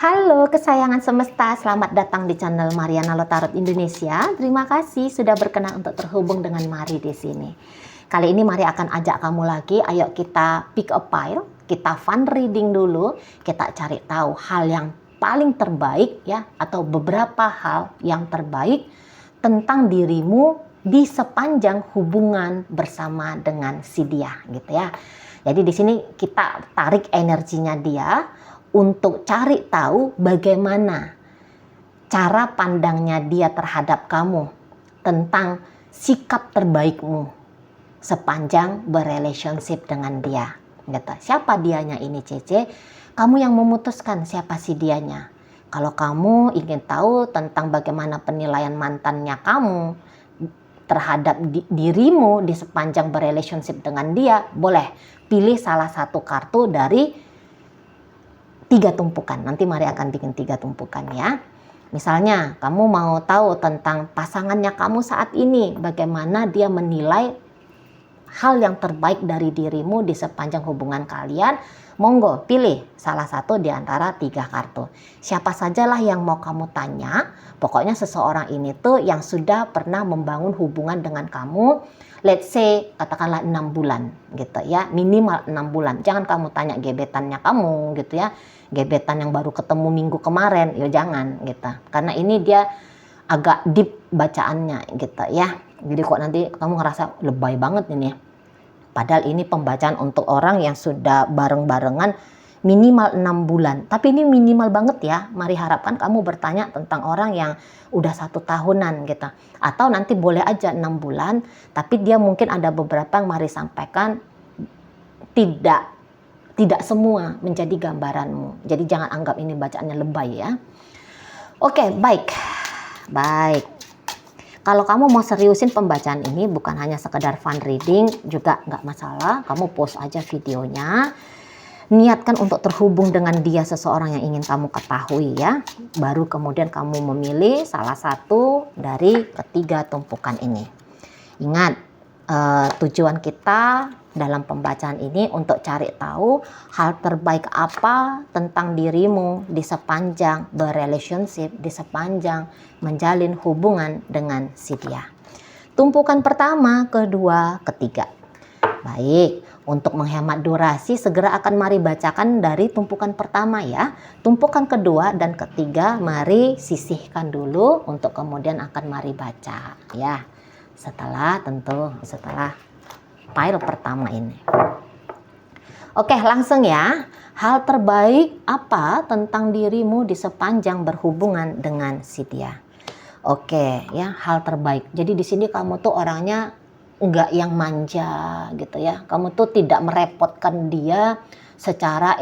Halo kesayangan semesta, selamat datang di channel Mariana Lotarot Indonesia. Terima kasih sudah berkenan untuk terhubung dengan Mari di sini. Kali ini Mari akan ajak kamu lagi, ayo kita pick a pile, kita fun reading dulu, kita cari tahu hal yang paling terbaik ya, atau beberapa hal yang terbaik tentang dirimu di sepanjang hubungan bersama dengan si dia gitu ya. Jadi di sini kita tarik energinya dia untuk cari tahu bagaimana cara pandangnya dia terhadap kamu tentang sikap terbaikmu sepanjang berrelationship dengan dia. Gitu. Siapa dianya ini Cece? Kamu yang memutuskan siapa si dianya. Kalau kamu ingin tahu tentang bagaimana penilaian mantannya kamu terhadap dirimu di sepanjang berrelationship dengan dia, boleh pilih salah satu kartu dari 3 tumpukan. Nanti Mari akan bikin 3 tumpukan ya. Misalnya kamu mau tahu tentang pasangannya kamu saat ini, bagaimana dia menilai hal yang terbaik dari dirimu di sepanjang hubungan kalian, monggo pilih salah satu di antara 3 kartu. Siapa sajalah yang mau kamu tanya, pokoknya seseorang ini tuh yang sudah pernah membangun hubungan dengan kamu, let's say katakanlah 6 bulan gitu ya, minimal 6 bulan. Jangan kamu tanya gebetannya kamu gitu ya, gebetan yang baru ketemu minggu kemarin, ya jangan gitu. Karena ini dia agak deep bacaannya gitu ya. Jadi kok nanti kamu ngerasa lebay banget ini. Padahal ini pembacaan untuk orang yang sudah bareng-barengan minimal 6 bulan. Tapi ini minimal banget ya. Mari harapkan kamu bertanya tentang orang yang udah 1 tahunan gitu. Atau nanti boleh aja 6 bulan. Tapi dia mungkin ada beberapa yang Mari sampaikan tidak semua menjadi gambaranmu. Jadi jangan anggap ini bacaannya lebay ya. Oke, baik. Kalau kamu mau seriusin pembacaan ini, bukan hanya sekedar fun reading, juga nggak masalah. Kamu post aja videonya. Niatkan untuk terhubung dengan dia, seseorang yang ingin kamu ketahui ya. Baru kemudian kamu memilih salah satu dari ketiga tumpukan ini. Ingat, tujuan kita dalam pembacaan ini untuk cari tahu hal terbaik apa tentang dirimu di sepanjang berrelationship, di sepanjang menjalin hubungan dengan si dia. Tumpukan pertama, kedua, ketiga. Baik, untuk menghemat durasi segera akan Mari bacakan dari tumpukan pertama ya. Tumpukan kedua dan ketiga Mari sisihkan dulu untuk kemudian akan Mari baca ya. Setelah pile pertama ini. Oke, langsung ya. Hal terbaik apa tentang dirimu di sepanjang berhubungan dengan si dia? Oke, ya, hal terbaik. Jadi di sini kamu tuh orangnya enggak yang manja gitu ya. Kamu tuh tidak merepotkan dia secara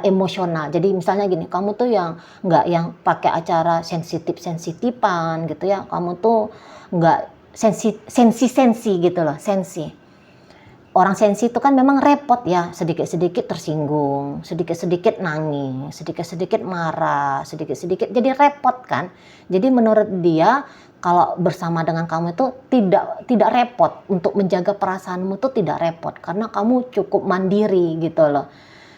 emosional. Jadi misalnya gini, kamu tuh yang enggak yang pakai acara sensitifan gitu ya. Kamu tuh enggak sensi gitu loh, sensi. Orang sensi itu kan memang repot ya, sedikit-sedikit tersinggung, sedikit-sedikit nangis, sedikit-sedikit marah, sedikit-sedikit jadi repot kan. Jadi menurut dia kalau bersama dengan kamu itu tidak repot, untuk menjaga perasaanmu itu tidak repot karena kamu cukup mandiri gitu loh.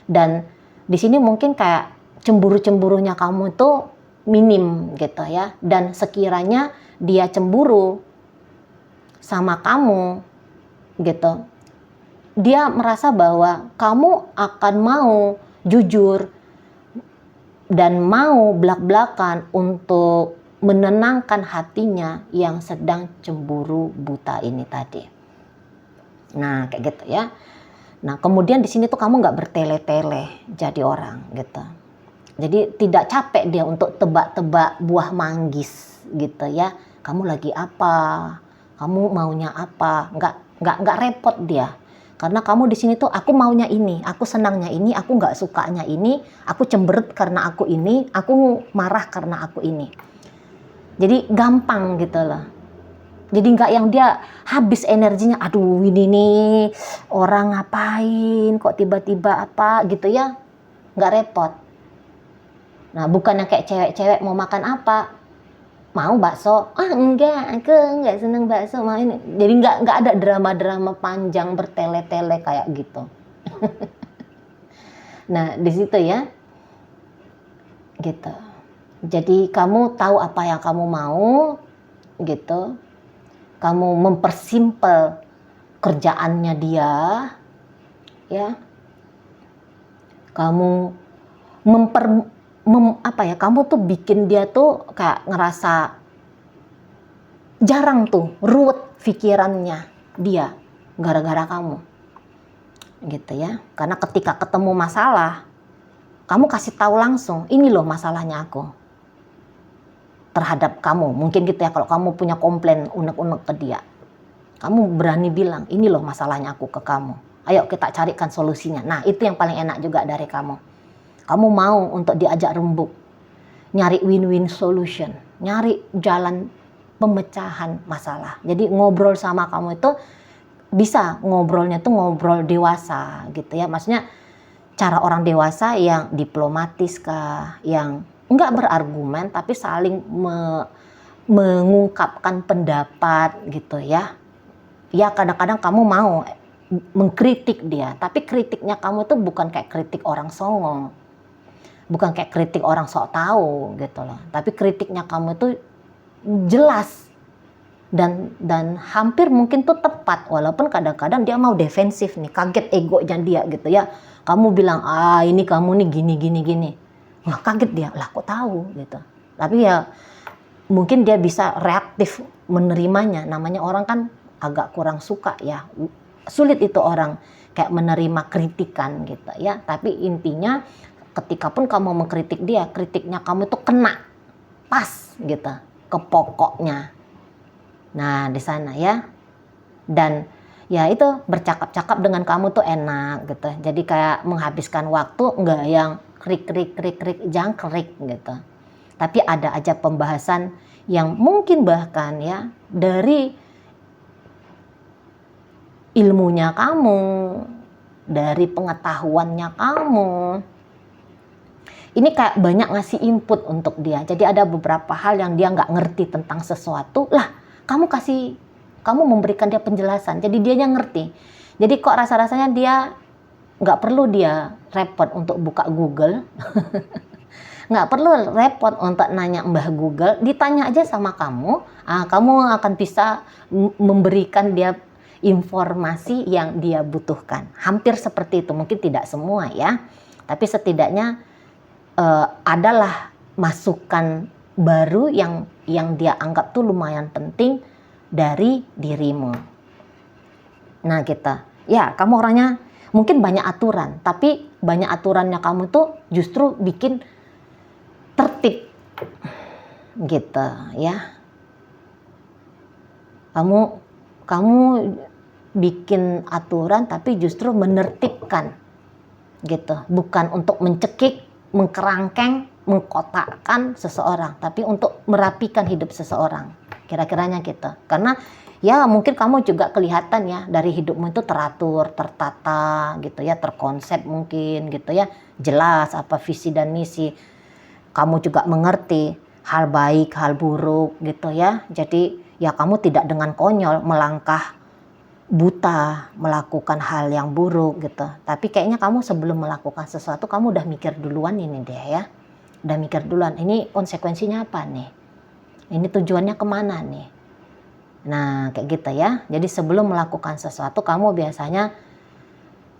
Dan di sini mungkin kayak cemburu-cemburunya kamu itu minim gitu ya. Dan sekiranya dia cemburu sama kamu gitu, dia merasa bahwa kamu akan mau jujur dan mau belak-belakan untuk menenangkan hatinya yang sedang cemburu buta ini tadi. Nah, kayak gitu ya. Nah, kemudian di sini tuh kamu nggak bertele-tele jadi orang gitu. Jadi tidak capek dia untuk tebak-tebak buah manggis gitu ya. Kamu lagi apa? Kamu maunya apa? Nggak repot dia. Karena kamu di sini tuh aku maunya ini, aku senangnya ini, aku nggak sukanya ini, aku cemberut karena aku ini, aku marah karena aku ini. Jadi gampang gitu loh. Jadi nggak yang dia habis energinya, aduh ini nih orang ngapain kok tiba-tiba apa gitu ya, nggak repot. Nah bukan yang kayak cewek-cewek mau makan apa, mau bakso, enggak, aku enggak seneng bakso, mau ini. Jadi enggak ada drama-drama panjang bertele-tele kayak gitu. Nah di situ ya. gitu. Jadi kamu tahu apa yang kamu mau gitu. Kamu mempersimpel kerjaannya dia, ya. Kamu kamu tuh bikin dia tuh kayak ngerasa jarang tuh ruwet pikirannya dia gara-gara kamu. Gitu ya. Karena ketika ketemu masalah, kamu kasih tahu langsung, ini loh masalahnya aku terhadap kamu. Mungkin gitu ya, kalau kamu punya komplain unek-unek ke dia, kamu berani bilang, ini loh masalahnya aku ke kamu. Ayo kita carikan solusinya. Nah, itu yang paling enak juga dari kamu. Kamu mau untuk diajak rembuk, nyari win-win solution, nyari jalan pemecahan masalah. Jadi ngobrol sama kamu itu bisa ngobrolnya tuh ngobrol dewasa gitu ya. Maksudnya cara orang dewasa yang diplomatis kah, yang enggak berargumen tapi saling mengungkapkan pendapat gitu ya. Ya kadang-kadang kamu mau mengkritik dia, tapi kritiknya kamu tuh bukan kayak kritik orang songong, bukan kayak kritik orang sok tahu gitu loh. Tapi kritiknya kamu tuh jelas dan hampir mungkin tuh tepat, walaupun kadang-kadang dia mau defensif nih, kaget egonya dia gitu ya. Kamu bilang, ini kamu nih gini. Wah kaget dia, lah kok tahu gitu. Tapi ya mungkin dia bisa reaktif menerimanya. Namanya orang kan agak kurang suka ya. Sulit itu orang kayak menerima kritikan gitu ya. Tapi intinya ketika pun kamu mengkritik dia, kritiknya kamu tuh kena pas gitu ke pokoknya. Nah di sana ya. Dan ya itu bercakap-cakap dengan kamu tuh enak gitu. Jadi kayak menghabiskan waktu, enggak yang krik jangkrik gitu. Tapi ada aja pembahasan yang mungkin bahkan ya dari ilmunya kamu, dari pengetahuannya kamu. Ini kayak banyak ngasih input untuk dia. Jadi ada beberapa hal yang dia nggak ngerti tentang sesuatu. Lah, kamu memberikan dia penjelasan. Jadi dia yang ngerti. Jadi kok rasa-rasanya dia nggak perlu dia repot untuk buka Google. Nggak perlu repot untuk nanya Mbah Google. Ditanya aja sama kamu. Kamu akan bisa memberikan dia informasi yang dia butuhkan. Hampir seperti itu. Mungkin tidak semua ya. Tapi setidaknya adalah masukan baru yang dia anggap tuh lumayan penting dari dirimu. Nah kamu orangnya mungkin banyak aturan, tapi banyak aturannya kamu tuh justru bikin tertib gitu ya. Kamu bikin aturan tapi justru menertibkan gitu, bukan untuk mencekik, mengkerangkeng, mengkotakkan seseorang, tapi untuk merapikan hidup seseorang. Kira-kiranya gitu. Karena ya mungkin kamu juga kelihatan ya dari hidupmu itu teratur, tertata gitu ya, terkonsep mungkin gitu ya. Jelas apa visi dan misi. Kamu juga mengerti hal baik, hal buruk gitu ya. Jadi ya kamu tidak dengan konyol melangkah buta melakukan hal yang buruk gitu. Tapi kayaknya kamu sebelum melakukan sesuatu kamu udah mikir duluan ini deh ya. Udah mikir duluan, ini konsekuensinya apa nih? Ini tujuannya kemana nih? Nah kayak gitu ya. Jadi sebelum melakukan sesuatu kamu biasanya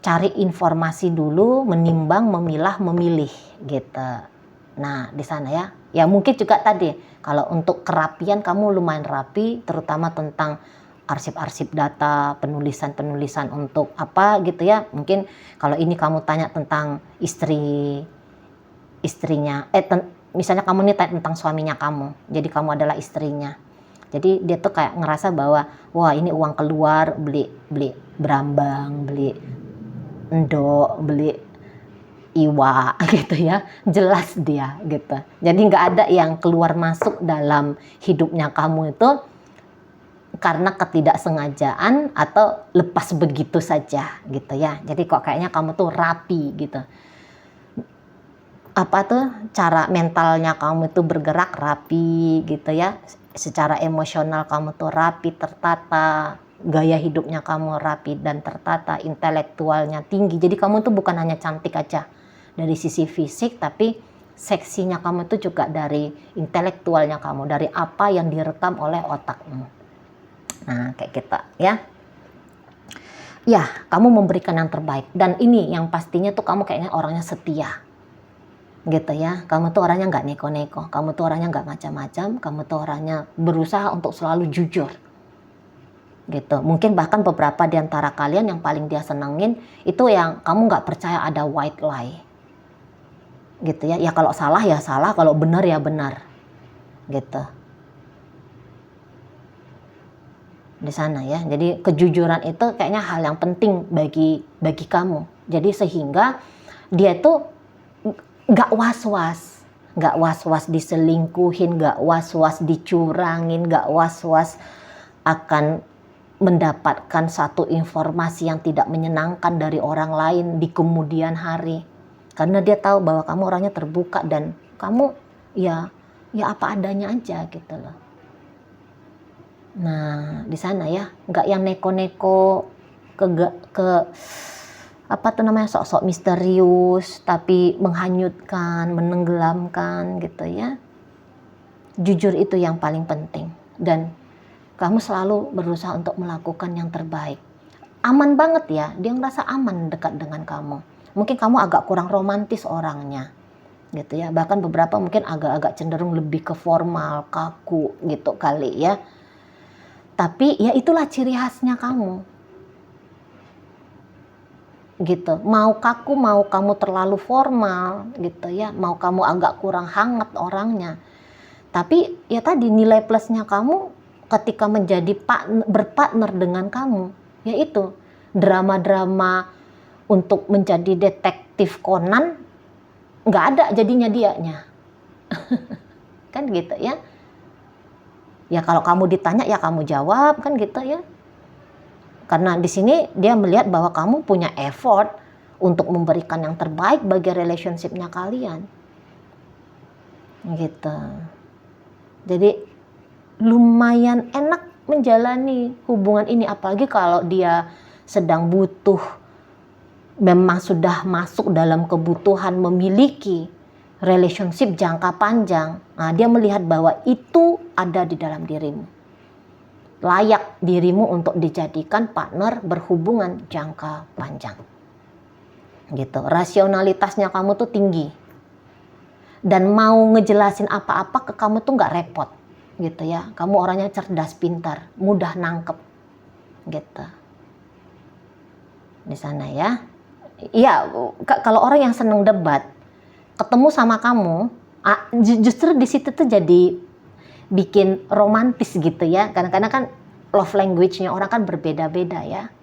cari informasi dulu, menimbang, memilah, memilih gitu. Nah di sana ya. Ya mungkin juga tadi kalau untuk kerapian kamu lumayan rapi, terutama tentang arsip-arsip data, penulisan-penulisan untuk apa gitu ya. Mungkin kalau ini kamu tanya tentang istrinya, misalnya kamu nih tanya tentang suaminya kamu, jadi kamu adalah istrinya. Jadi dia tuh kayak ngerasa bahwa wah ini uang keluar, beli berambang, beli endok, beli iwa gitu ya, jelas dia gitu. Jadi nggak ada yang keluar masuk dalam hidupnya kamu itu karena ketidaksengajaan atau lepas begitu saja gitu ya. Jadi kok kayaknya kamu tuh rapi gitu. Apa tuh cara mentalnya kamu itu bergerak rapi gitu ya. Secara emosional kamu tuh rapi, tertata, gaya hidupnya kamu rapi dan tertata, intelektualnya tinggi. Jadi kamu tuh bukan hanya cantik aja dari sisi fisik, tapi seksinya kamu itu juga dari intelektualnya kamu, dari apa yang direkam oleh otakmu. Nah, kayak kita ya. Ya, kamu memberikan yang terbaik. Dan ini yang pastinya tuh kamu kayaknya orangnya setia. Gitu ya. Kamu tuh orangnya nggak neko-neko. Kamu tuh orangnya nggak macam-macam. Kamu tuh orangnya berusaha untuk selalu jujur. Gitu. Mungkin bahkan beberapa di antara kalian yang paling dia senengin itu yang kamu nggak percaya ada white lie. Gitu ya. Ya kalau salah ya salah, kalau benar ya benar. Gitu. Di sana ya. Jadi kejujuran itu kayaknya hal yang penting bagi kamu. Jadi sehingga dia itu nggak was-was diselingkuhin, nggak was-was dicurangin, nggak was-was akan mendapatkan satu informasi yang tidak menyenangkan dari orang lain di kemudian hari. Karena dia tahu bahwa kamu orangnya terbuka dan kamu ya apa adanya aja gitu loh. Nah, di sana ya, nggak yang neko-neko ke apa tuh namanya, sok-sok misterius tapi menghanyutkan, menenggelamkan gitu ya. Jujur itu yang paling penting dan kamu selalu berusaha untuk melakukan yang terbaik. Aman banget ya, dia ngerasa aman dekat dengan kamu. Mungkin kamu agak kurang romantis orangnya gitu ya, bahkan beberapa mungkin agak-agak cenderung lebih ke formal, kaku gitu kali ya. Tapi ya itulah ciri khasnya kamu gitu. Mau kaku, mau kamu terlalu formal gitu ya, mau kamu agak kurang hangat orangnya, tapi ya tadi nilai plusnya kamu ketika menjadi berpartner dengan kamu, yaitu drama-drama untuk menjadi detektif Conan nggak ada jadinya dianya. Kan gitu ya. Ya kalau kamu ditanya ya kamu jawab kan gitu ya. Karena di sini dia melihat bahwa kamu punya effort untuk memberikan yang terbaik bagi relationship-nya kalian. Gitu. Jadi lumayan enak menjalani hubungan ini, apalagi kalau dia sedang butuh, memang sudah masuk dalam kebutuhan memiliki relationship jangka panjang. Nah, dia melihat bahwa itu ada di dalam dirimu. Layak dirimu untuk dijadikan partner berhubungan jangka panjang. Gitu. Rasionalitasnya kamu tuh tinggi. Dan mau ngejelasin apa-apa ke kamu tuh nggak repot. Gitu ya. Kamu orangnya cerdas, pintar, mudah nangkep. Gitu. Di sana ya. Iya, kalau orang yang seneng debat ketemu sama kamu, justru di situ tuh jadi bikin romantis gitu ya. Kadang-kadang kan love language-nya orang kan berbeda-beda ya.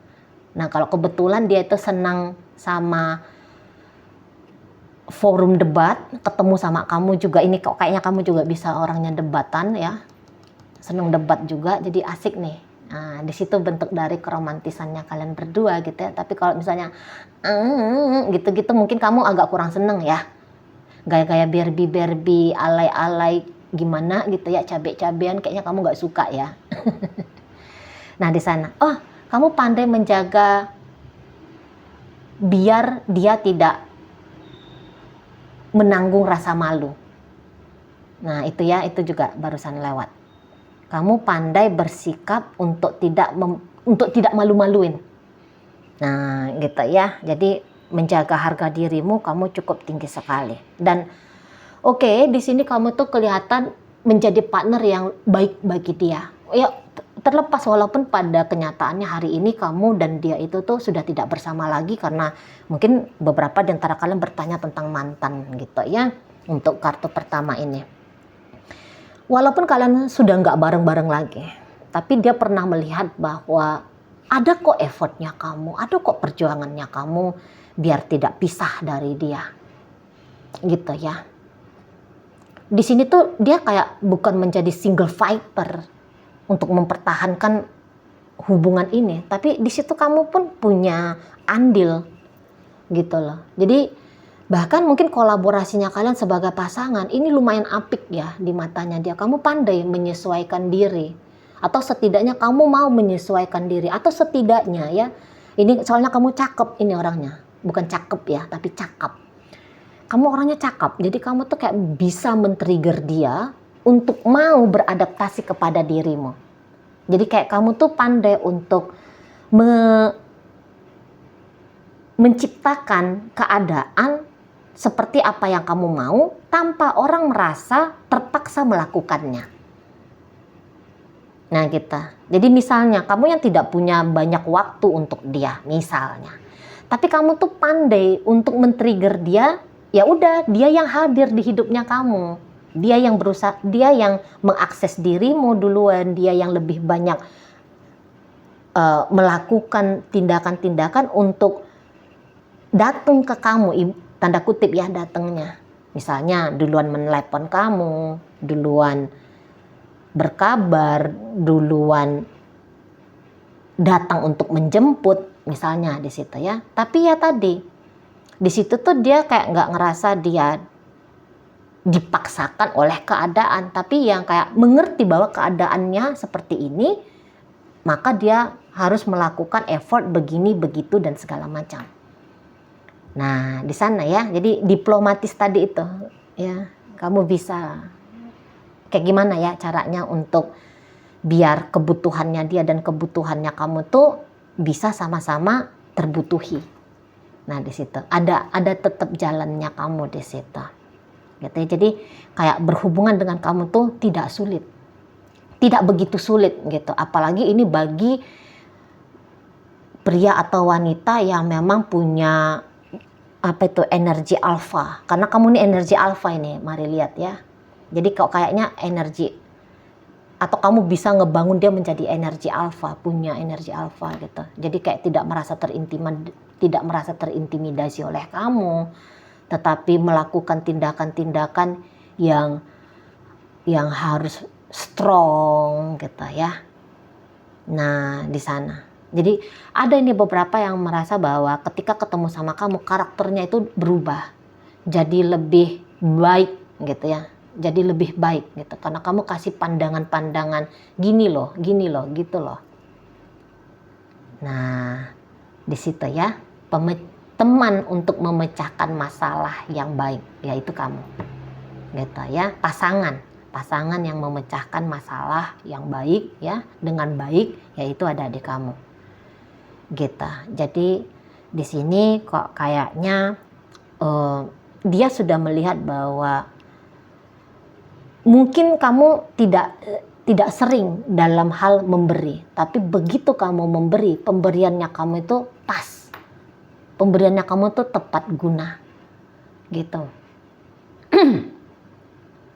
Nah kalau kebetulan dia itu senang sama forum debat, ketemu sama kamu juga, ini kok kayaknya kamu juga bisa orangnya debatan ya. Senang debat juga, jadi asik nih. Nah, di situ bentuk dari keromantisannya kalian berdua gitu ya. Tapi kalau misalnya gitu-gitu mungkin kamu agak kurang seneng ya. Gaya-gaya Barbie, alay-alay gimana gitu ya, cabe-cabean kayaknya kamu nggak suka ya. Nah di sana, oh kamu pandai menjaga biar dia tidak menanggung rasa malu. Nah itu ya, itu juga barusan lewat. Kamu pandai bersikap untuk tidak malu-maluin. Nah gitu ya, jadi menjaga harga dirimu kamu cukup tinggi sekali. Dan oke, di sini kamu tuh kelihatan menjadi partner yang baik bagi dia. Ya, terlepas walaupun pada kenyataannya hari ini kamu dan dia itu tuh sudah tidak bersama lagi karena mungkin beberapa di antara kalian bertanya tentang mantan gitu ya untuk kartu pertama ini. Walaupun kalian sudah nggak bareng-bareng lagi, tapi dia pernah melihat bahwa ada kok effortnya kamu, ada kok perjuangannya kamu biar tidak pisah dari dia. Gitu ya. Di sini tuh dia kayak bukan menjadi single fighter untuk mempertahankan hubungan ini, tapi di situ kamu pun punya andil gitu loh. Jadi bahkan mungkin kolaborasinya kalian sebagai pasangan ini lumayan apik ya di matanya dia. Kamu pandai menyesuaikan diri, atau setidaknya kamu mau menyesuaikan diri, atau setidaknya ya, ini soalnya kamu cakep ini orangnya, bukan cakep ya tapi cakep. kamu orangnya cakep, jadi kamu tuh kayak bisa men-trigger dia untuk mau beradaptasi kepada dirimu. Jadi kayak kamu tuh pandai untuk menciptakan keadaan seperti apa yang kamu mau tanpa orang merasa terpaksa melakukannya. Nah gitu. Jadi misalnya kamu yang tidak punya banyak waktu untuk dia misalnya, tapi kamu tuh pandai untuk men-trigger dia, ya udah dia yang hadir di hidupnya kamu, dia yang berusaha, dia yang mengakses dirimu duluan, dia yang lebih banyak melakukan tindakan-tindakan untuk datang ke kamu, tanda kutip ya datangnya. Misalnya duluan menelepon kamu, duluan berkabar, duluan datang untuk menjemput, misalnya di situ ya. Tapi ya tadi, di situ tuh dia kayak nggak ngerasa dia dipaksakan oleh keadaan, tapi yang kayak mengerti bahwa keadaannya seperti ini, maka dia harus melakukan effort begini, begitu, dan segala macam. Nah, di sana ya, jadi diplomatis tadi itu, ya, kamu bisa kayak gimana ya caranya untuk biar kebutuhannya dia dan kebutuhannya kamu tuh bisa sama-sama terbutuhi. Nah, di situ ada tetap jalannya kamu di situ. Gitu ya. Jadi kayak berhubungan dengan kamu tuh tidak sulit. Tidak begitu sulit gitu. Apalagi ini bagi pria atau wanita yang memang punya energi alfa. Karena kamu ini energi alfa ini, mari lihat ya. Jadi kok kayaknya energi, atau kamu bisa ngebangun dia menjadi energi alfa, punya energi alfa gitu. Jadi kayak tidak merasa terintimidasi oleh kamu, tetapi melakukan tindakan-tindakan yang harus strong gitu ya. Nah, di sana. Jadi ada ini beberapa yang merasa bahwa ketika ketemu sama kamu karakternya itu berubah. Jadi lebih baik gitu ya. Jadi lebih baik gitu. Karena kamu kasih pandangan-pandangan gini loh, gitu loh. Nah, di situ ya, teman untuk memecahkan masalah yang baik, yaitu kamu. Gitu ya, pasangan yang memecahkan masalah yang baik ya, dengan baik, yaitu ada di kamu. Gitu. Jadi di sini kok kayaknya dia sudah melihat bahwa mungkin kamu tidak sering dalam hal memberi, tapi begitu kamu memberi, pemberiannya kamu itu pas, pemberiannya kamu tuh tepat guna, gitu.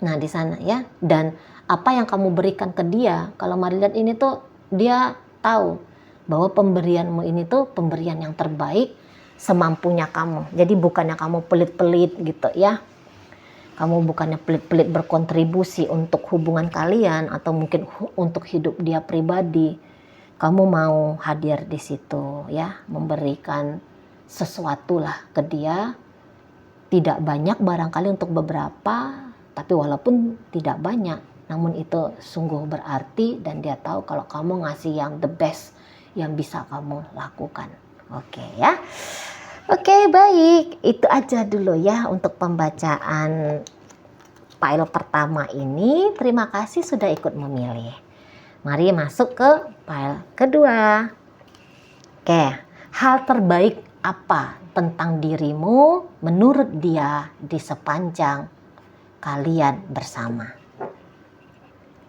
Nah di sana ya, dan apa yang kamu berikan ke dia, kalau mari lihat ini tuh dia tahu bahwa pemberianmu ini tuh pemberian yang terbaik semampunya kamu. Jadi bukannya kamu pelit-pelit gitu ya. Kamu bukannya pelit-pelit berkontribusi untuk hubungan kalian atau mungkin untuk hidup dia pribadi. Kamu mau hadir di situ ya, memberikan sesuatu lah ke dia. Tidak banyak barangkali untuk beberapa, tapi walaupun tidak banyak, namun itu sungguh berarti dan dia tahu kalau kamu ngasih yang the best yang bisa kamu lakukan. Oke ya. Oke, baik. Itu aja dulu ya untuk pembacaan file pertama ini. Terima kasih sudah ikut memilih. Mari masuk ke file kedua. Oke, hal terbaik apa tentang dirimu menurut dia di sepanjang kalian bersama?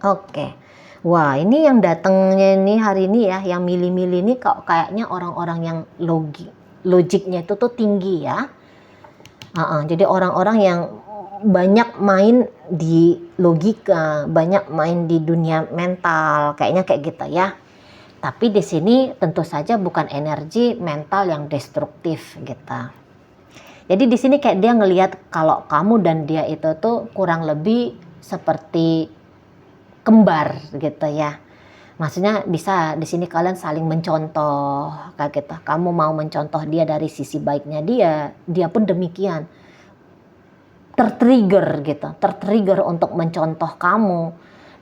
Oke. Wah, ini yang datangnya ini hari ini ya, yang milih-milih ini kok kayaknya orang-orang yang logiknya itu tuh tinggi ya. Jadi orang-orang yang banyak main di logika, banyak main di dunia mental, kayaknya kayak gitu ya. Tapi di sini tentu saja bukan energi mental yang destruktif gitu. Jadi di sini kayak dia ngelihat kalau kamu dan dia itu tuh kurang lebih seperti kembar gitu ya. Maksudnya bisa di sini kalian saling mencontoh kayak gitu. Kamu mau mencontoh dia dari sisi baiknya dia pun demikian. Tertrigger untuk mencontoh kamu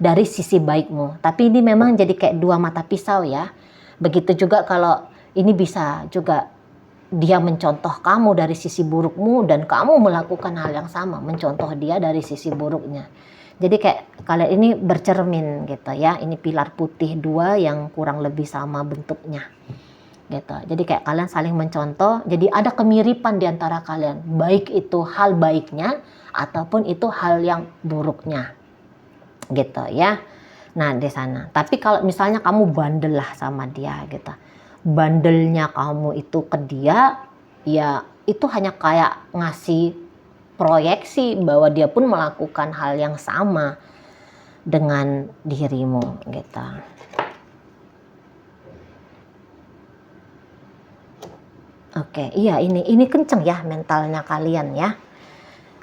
dari sisi baikmu. Tapi ini memang jadi kayak dua mata pisau ya. Begitu juga kalau ini bisa juga dia mencontoh kamu dari sisi burukmu dan kamu melakukan hal yang sama, mencontoh dia dari sisi buruknya. Jadi kayak kalian ini bercermin gitu ya. Ini pilar putih dua yang kurang lebih sama bentuknya. Gitu. Jadi kayak kalian saling mencontoh, jadi ada kemiripan di antara kalian, baik itu hal baiknya ataupun itu hal yang buruknya. Gitu ya. Nah, di sana. Tapi kalau misalnya kamu bandel lah sama dia gitu. Bandelnya kamu itu ke dia, ya itu hanya kayak ngasih proyeksi bahwa dia pun melakukan hal yang sama dengan dirimu gitu. Oke, iya ini kenceng ya mentalnya kalian ya.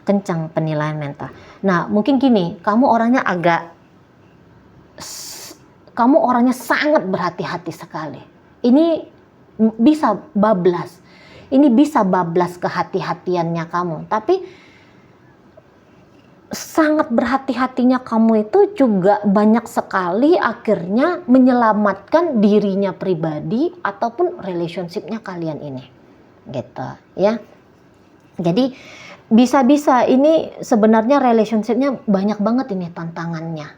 Kencang penilaian mental. Nah, mungkin gini, kamu orangnya sangat berhati-hati sekali. Ini bisa bablas. Ini bisa bablas kehati-hatiannya kamu. Tapi sangat berhati-hatinya kamu itu juga banyak sekali akhirnya menyelamatkan dirinya pribadi ataupun relationship-nya kalian ini. Gitu ya. Jadi bisa-bisa ini sebenarnya relationship-nya banyak banget ini tantangannya.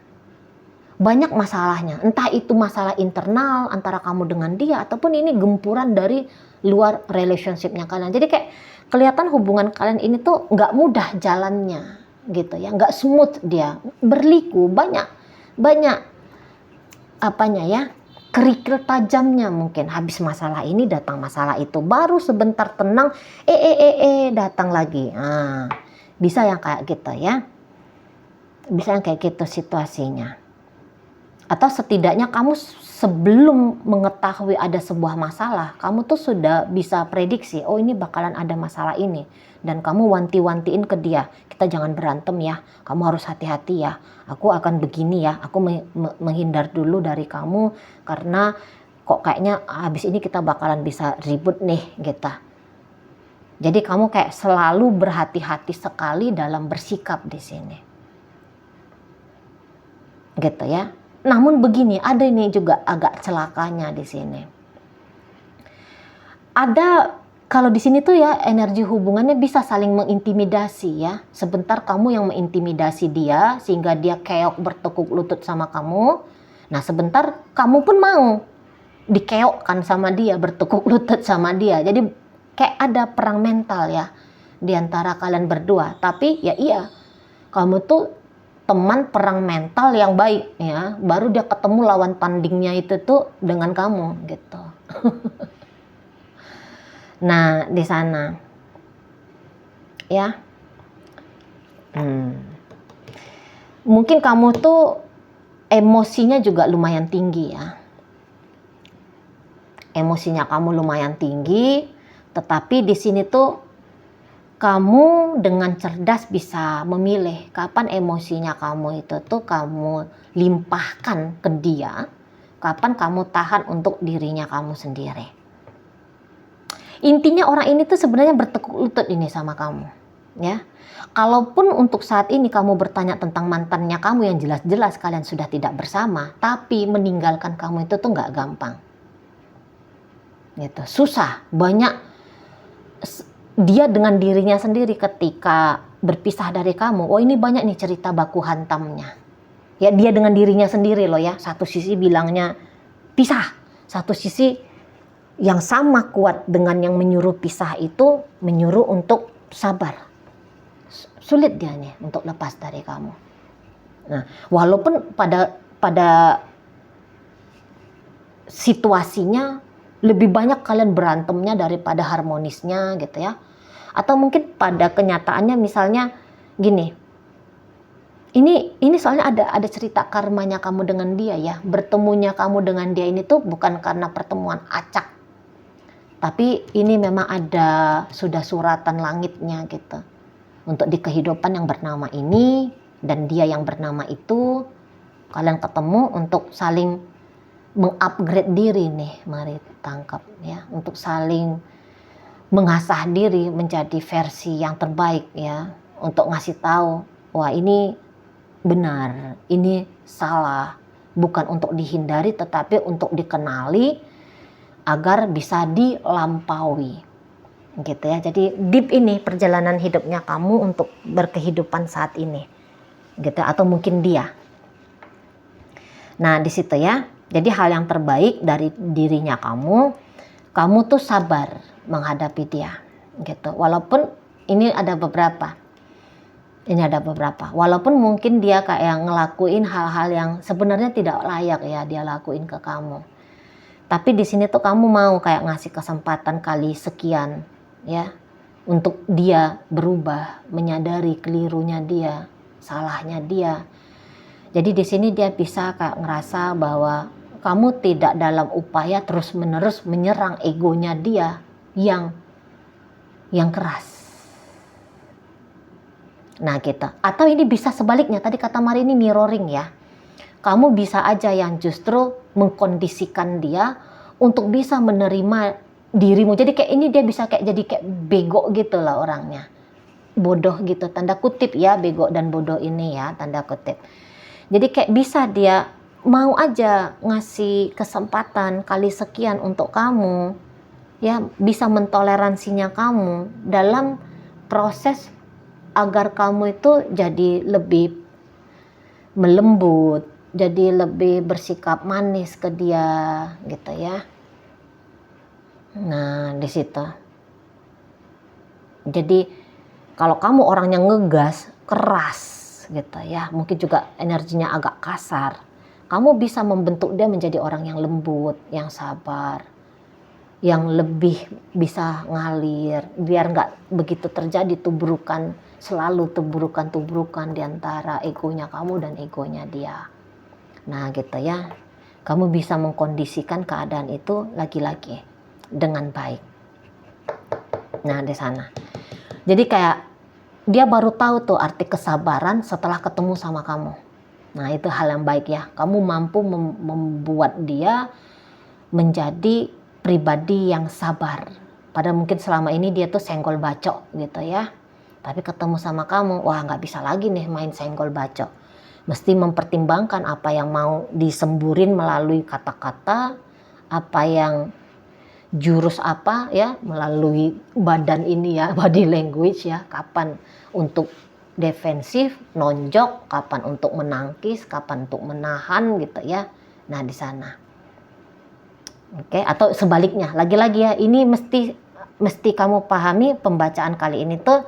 Banyak masalahnya. Entah itu masalah internal antara kamu dengan dia ataupun ini gempuran dari luar relationship-nya kalian. Jadi kayak kelihatan hubungan kalian ini tuh nggak mudah jalannya gitu ya. Nggak smooth dia. Berliku banyak apanya ya, kerikil tajamnya mungkin. Habis masalah ini datang masalah itu, baru sebentar tenang datang lagi. Nah, bisa yang kayak gitu ya, bisa yang kayak gitu situasinya. Atau setidaknya kamu sebelum mengetahui ada sebuah masalah, kamu tuh sudah bisa prediksi, oh ini bakalan ada masalah ini. Dan kamu wanti-wantiin ke dia, kita jangan berantem ya, kamu harus hati-hati ya, aku akan begini ya, aku menghindar dulu dari kamu karena kok kayaknya habis ini kita bakalan bisa ribut nih gitu. Jadi kamu kayak selalu berhati-hati sekali dalam bersikap di sini. Gitu ya. Namun begini, ada ini juga agak celakanya di sini. Ada kalau di sini tuh ya energi hubungannya bisa saling mengintimidasi ya. Sebentar kamu yang mengintimidasi dia sehingga dia keok bertekuk lutut sama kamu. Nah, sebentar kamu pun mau dikeokkan sama dia, bertekuk lutut sama dia. Jadi kayak ada perang mental ya di antara kalian berdua. Tapi ya iya, kamu tuh teman perang mental yang baik ya, baru dia ketemu lawan tandingnya itu tuh dengan kamu gitu. Nah, di sana ya mungkin kamu tuh emosinya juga lumayan tinggi ya, emosinya kamu lumayan tinggi, tetapi di sini tuh kamu dengan cerdas bisa memilih kapan emosinya kamu itu tuh kamu limpahkan ke dia, kapan kamu tahan untuk dirinya kamu sendiri. Intinya orang ini tuh sebenarnya bertekuk lutut ini sama kamu, ya. Kalaupun untuk saat ini kamu bertanya tentang mantannya kamu yang jelas-jelas kalian sudah tidak bersama, tapi meninggalkan kamu itu tuh nggak gampang. Gitu, susah, banyak. Dia dengan dirinya sendiri ketika berpisah dari kamu, oh ini banyak nih cerita baku hantamnya. Ya dia dengan dirinya sendiri loh ya, satu sisi bilangnya pisah, satu sisi yang sama kuat dengan yang menyuruh pisah itu menyuruh untuk sabar. Sulit dia nih untuk lepas dari kamu. Nah, walaupun pada situasinya lebih banyak kalian berantemnya daripada harmonisnya gitu ya. Atau mungkin pada kenyataannya misalnya gini. Ini soalnya ada cerita karmanya kamu dengan dia ya. Bertemunya kamu dengan dia ini tuh bukan karena pertemuan acak. Tapi ini memang ada sudah suratan langitnya gitu. Untuk di kehidupan yang bernama ini dan dia yang bernama itu, kalian ketemu untuk saling mengupgrade diri nih, mari tangkap ya, untuk saling mengasah diri menjadi versi yang terbaik ya, untuk ngasih tahu, wah ini benar, ini salah, bukan untuk dihindari tetapi untuk dikenali agar bisa dilampaui. gitu ya. Jadi deep ini perjalanan hidupnya kamu untuk berkehidupan saat ini, gitu, atau mungkin dia. Nah di situ ya. Jadi hal yang terbaik dari dirinya kamu tuh sabar menghadapi dia, gitu. Walaupun ini ada beberapa. Walaupun mungkin dia kayak ngelakuin hal-hal yang sebenarnya tidak layak ya dia lakuin ke kamu. Tapi di sini tuh kamu mau kayak ngasih kesempatan kali sekian ya untuk dia berubah, menyadari kelirunya dia, salahnya dia. Jadi di sini dia bisa kayak ngerasa bahwa kamu tidak dalam upaya terus-menerus menyerang egonya dia yang keras. Nah gitu. Atau ini bisa sebaliknya, tadi kata Mari ini mirroring ya. Kamu bisa aja yang justru mengkondisikan dia untuk bisa menerima dirimu. Jadi kayak ini dia bisa kayak jadi kayak bego gitu lah orangnya. Bodoh gitu, tanda kutip ya, bego dan bodoh ini ya, tanda kutip. Jadi kayak bisa dia mau aja ngasih kesempatan kali sekian untuk kamu. Ya, bisa mentoleransinya kamu dalam proses agar kamu itu jadi lebih melembut, jadi lebih bersikap manis ke dia gitu ya. Nah, di situ. Jadi kalau kamu orangnya ngegas, keras gitu ya, mungkin juga energinya agak kasar, kamu bisa membentuk dia menjadi orang yang lembut, yang sabar, yang lebih bisa ngalir, biar nggak begitu terjadi tubrukan, selalu tubrukan di antara egonya kamu dan egonya dia. Nah gitu ya, kamu bisa mengkondisikan keadaan itu lagi-lagi dengan baik. Nah di sana, jadi kayak dia baru tahu tuh arti kesabaran setelah ketemu sama kamu. Nah itu hal yang baik ya, kamu mampu membuat dia menjadi pribadi yang sabar. Padahal mungkin selama ini dia tuh senggol bacok gitu ya. Tapi ketemu sama kamu, wah nggak bisa lagi nih main senggol bacok. Mesti mempertimbangkan apa yang mau disemburin melalui kata-kata, apa yang jurus apa ya, melalui badan ini ya, body language ya, kapan untuk defensif, nonjok, kapan untuk menangkis, kapan untuk menahan gitu ya. Nah di sana. Oke, atau sebaliknya, lagi-lagi ya, ini mesti kamu pahami pembacaan kali ini tuh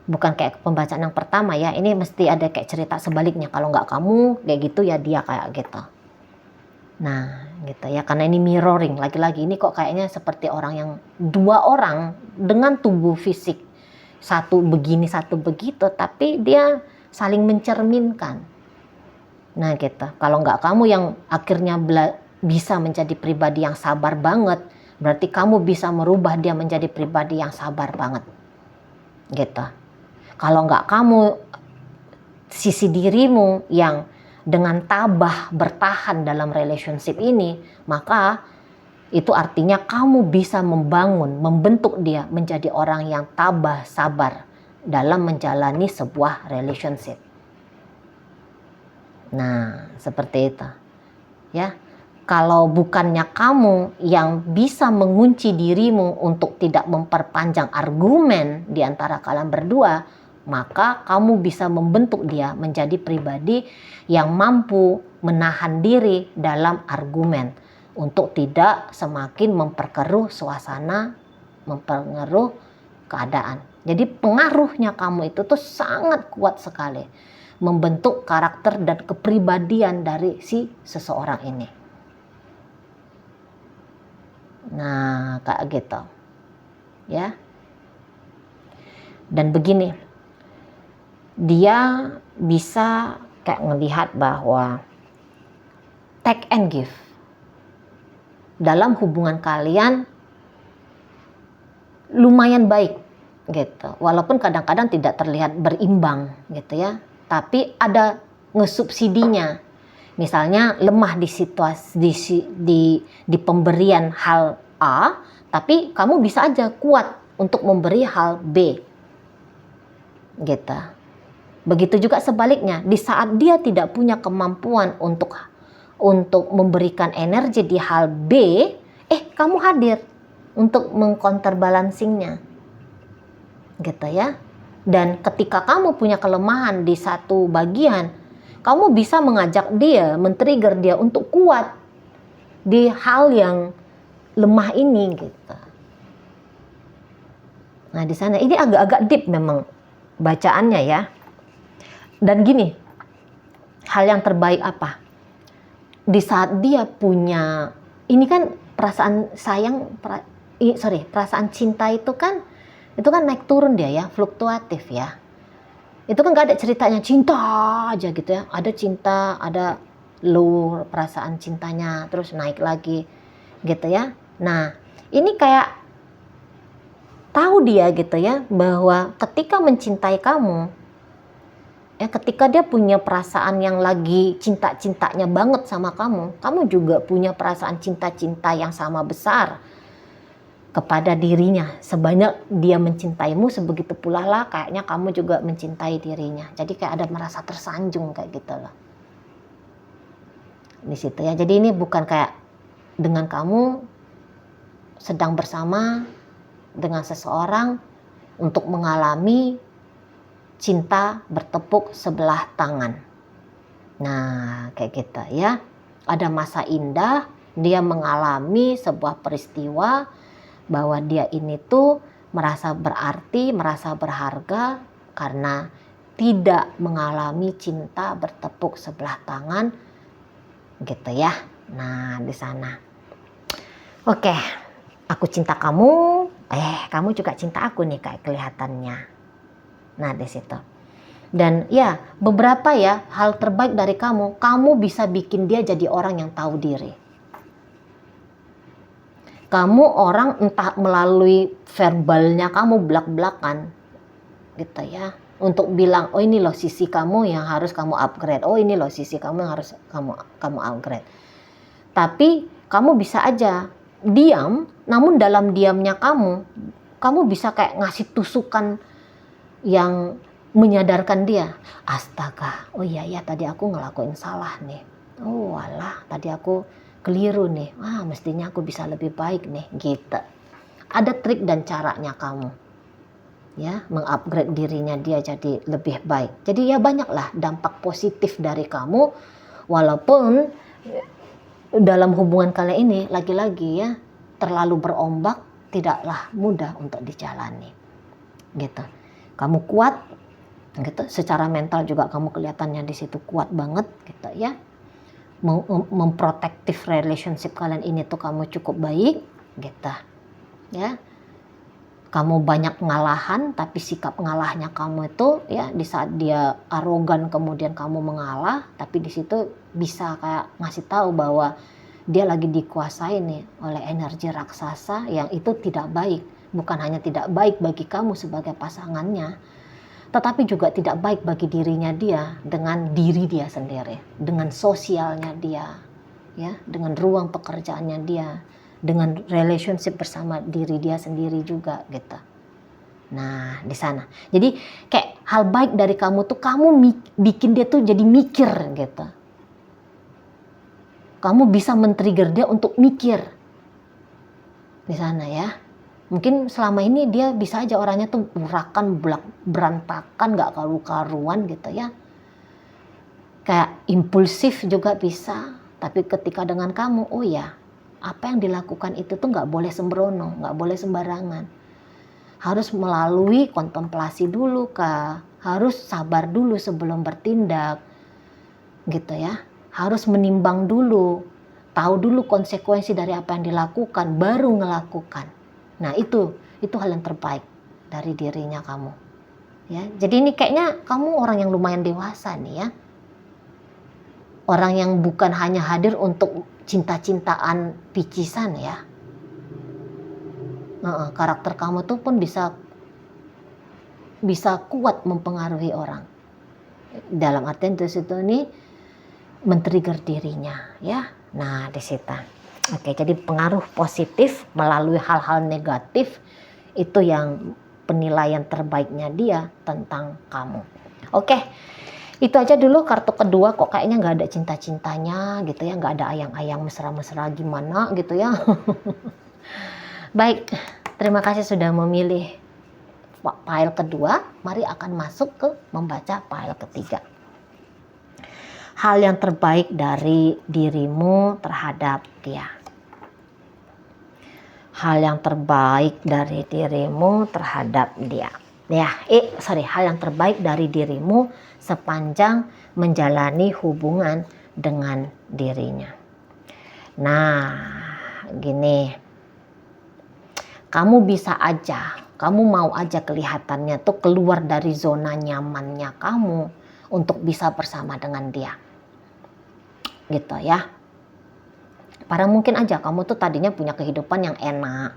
bukan kayak pembacaan yang pertama ya, ini mesti ada kayak cerita sebaliknya. Kalau nggak kamu kayak gitu ya dia kayak gitu. Nah gitu ya, karena ini mirroring, lagi-lagi ini kok kayaknya seperti orang yang dua orang dengan tubuh fisik, satu begini satu begitu, tapi dia saling mencerminkan. Nah gitu, kalau nggak kamu yang akhirnya bisa menjadi pribadi yang sabar banget, berarti kamu bisa merubah dia menjadi pribadi yang sabar banget gitu. Kalau nggak kamu, sisi dirimu yang dengan tabah bertahan dalam relationship ini, maka itu artinya kamu bisa membentuk dia menjadi orang yang tabah, sabar dalam menjalani sebuah relationship. Nah seperti itu ya. Kalau bukannya kamu yang bisa mengunci dirimu untuk tidak memperpanjang argumen di antara kalian berdua, maka kamu bisa membentuk dia menjadi pribadi yang mampu menahan diri dalam argumen untuk tidak semakin memperkeruh suasana, mempengaruhi keadaan. Jadi pengaruhnya kamu itu tuh sangat kuat sekali membentuk karakter dan kepribadian dari si seseorang ini. Nah kayak gitu ya. Dan begini, dia bisa kayak ngelihat bahwa take and give dalam hubungan kalian lumayan baik gitu, walaupun kadang-kadang tidak terlihat berimbang gitu ya, tapi ada ngesubsidinya. Misalnya lemah di situasi di pemberian hal A, tapi kamu bisa aja kuat untuk memberi hal B. Gitu. Begitu juga sebaliknya, di saat dia tidak punya kemampuan untuk memberikan energi di hal B, kamu hadir untuk mengcounterbalancingnya. gitu ya. Dan ketika kamu punya kelemahan di satu bagian, kamu bisa mengajak dia, men-trigger dia untuk kuat di hal yang lemah ini gitu. Nah di sana ini agak-agak deep memang bacaannya ya. Dan gini, hal yang terbaik apa? Di saat dia punya, ini kan perasaan sayang, perasaan cinta itu kan naik turun dia ya, fluktuatif ya. Itu kan gak ada ceritanya cinta aja gitu ya. Ada cinta, ada low perasaan cintanya, terus naik lagi gitu ya. Nah ini kayak tahu dia gitu ya, bahwa ketika mencintai kamu, ya ketika dia punya perasaan yang lagi cinta-cintanya banget sama kamu, kamu juga punya perasaan cinta-cinta yang sama besar kepada dirinya. Sebanyak dia mencintaimu, sebegitu pula lah kayaknya kamu juga mencintai dirinya. Jadi kayak ada merasa tersanjung kayak gitu loh. Di situ ya. Jadi ini bukan kayak dengan kamu sedang bersama dengan seseorang untuk mengalami cinta bertepuk sebelah tangan. Nah, kayak gitu ya. Ada masa indah, dia mengalami sebuah peristiwa bahwa dia ini tuh merasa berarti, merasa berharga karena tidak mengalami cinta bertepuk sebelah tangan gitu ya. Nah, di sana. Oke, aku cinta kamu, kamu juga cinta aku nih kayak kelihatannya. Nah, di situ. Dan ya, beberapa ya hal terbaik dari kamu bisa bikin dia jadi orang yang tahu diri. Kamu orang entah melalui verbalnya kamu belak-belakan gitu ya, untuk bilang oh ini loh sisi kamu yang harus kamu upgrade, oh ini loh sisi kamu yang harus kamu upgrade. Tapi kamu bisa aja diam, namun dalam diamnya kamu bisa kayak ngasih tusukan yang menyadarkan dia, astaga, oh iya ya tadi aku ngelakuin salah nih, oh alah tadi aku keliru nih, mestinya aku bisa lebih baik nih gitu. Ada trik dan caranya kamu ya mengupgrade dirinya dia jadi lebih baik. Jadi ya banyaklah dampak positif dari kamu, walaupun dalam hubungan kalian ini lagi-lagi ya terlalu berombak, tidaklah mudah untuk dijalani gitu. Kamu kuat gitu, secara mental juga kamu kelihatannya di situ kuat banget gitu ya. Memprotektif relationship kalian ini tuh kamu cukup baik gitu ya. Kamu banyak ngalahan, tapi sikap ngalahnya kamu itu ya di saat dia arogan kemudian kamu mengalah, tapi di situ bisa kayak ngasih tahu bahwa dia lagi dikuasai nih oleh energi raksasa yang itu tidak baik. Bukan hanya tidak baik bagi kamu sebagai pasangannya, tetapi juga tidak baik bagi dirinya dia, dengan diri dia sendiri, dengan sosialnya dia, ya, dengan ruang pekerjaannya dia, dengan relationship bersama diri dia sendiri juga gitu. Nah, di sana. Jadi kayak hal baik dari kamu tuh kamu bikin dia tuh jadi mikir gitu. Kamu bisa men-trigger dia untuk mikir. Di sana ya. Mungkin selama ini dia bisa aja orangnya tuh urakan, berantakan, gak karu-karuan gitu ya. Kayak impulsif juga bisa. Tapi ketika dengan kamu, oh ya, apa yang dilakukan itu tuh gak boleh sembrono, gak boleh sembarangan. Harus melalui kontemplasi dulu kah? Harus sabar dulu sebelum bertindak. Gitu ya. Harus menimbang dulu. Tahu dulu konsekuensi dari apa yang dilakukan, baru ngelakukan. Nah itu hal yang terbaik dari dirinya kamu. Ya, jadi ini kayaknya kamu orang yang lumayan dewasa nih ya. Orang yang bukan hanya hadir untuk cinta-cintaan picisan ya. Karakter kamu tuh pun bisa kuat mempengaruhi orang. Dalam artian itu ini men-trigger dirinya ya. Nah di situ. Oke, jadi pengaruh positif melalui hal-hal negatif itu yang penilaian terbaiknya dia tentang kamu. Oke, itu aja dulu kartu kedua, kok kayaknya nggak ada cinta-cintanya gitu ya, nggak ada ayang-ayang mesra-mesra gimana gitu ya. Baik, terima kasih sudah memilih file kedua, mari akan masuk ke membaca file ketiga. Hal yang terbaik dari dirimu terhadap dia. Hal yang terbaik dari dirimu terhadap dia. Hal yang terbaik dari dirimu sepanjang menjalani hubungan dengan dirinya. Nah, gini. Kamu mau aja kelihatannya tuh keluar dari zona nyamannya kamu untuk bisa bersama dengan dia. Gitu ya. Padahal mungkin aja kamu tuh tadinya punya kehidupan yang enak,